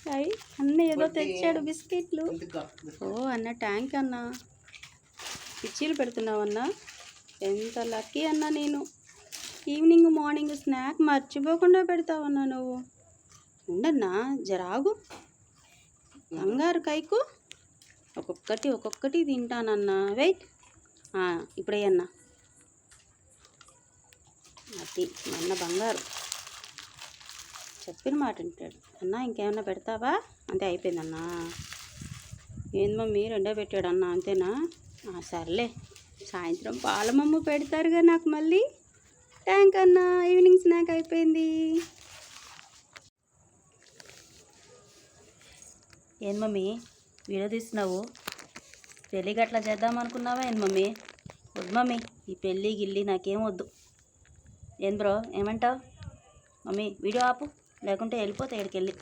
అయ్యి అన్న ఏదో తెచ్చాడు బిస్కెట్లు. ఓ అన్న ట్యాంక్ అన్న, పిచ్చీలు పెడుతున్నావు అన్న. ఎంత లక్కీ అన్న నేను. ఈవినింగ్ మార్నింగ్ స్నాక్ మర్చిపోకుండా పెడతావన్నా నువ్వు. ఉండన్నా జరాగు, కంగారు కైకు. ఒక్కొక్కటి తింటానన్నా. వెయిట్. ఇప్పుడేయన్నా. అది మా అన్న బంగారు, చెప్పిన మాట వింటాడు. అన్న ఇంకేమన్నా పెడతావా? అంతే అయిపోయిందన్నా. ఏంది మమ్మీ రెండో పెట్టాడు అన్న, అంతేనా? సర్లే, సాయంత్రం పాలమమ్మ పెడతారుగా నాకు మళ్ళీ. ట్యాంక్ అన్న, ఈవినింగ్ స్నాక్ అయిపోయింది. ఏంది మమ్మీ వీడియో తీస్తున్నావు? పెళ్ళి గట్లా చేద్దాం అనుకున్నావా ఏంది మమ్మీ? వద్దు మమ్మీ, ఈ పెళ్ళి గిల్లి నాకేం వద్దు. ఏం బ్రో ఏమంటావు? మమ్మీ వీడియో ఆపు, లేకుంటే వెళ్ళిపోతా ఇక్కడికి వెళ్ళి.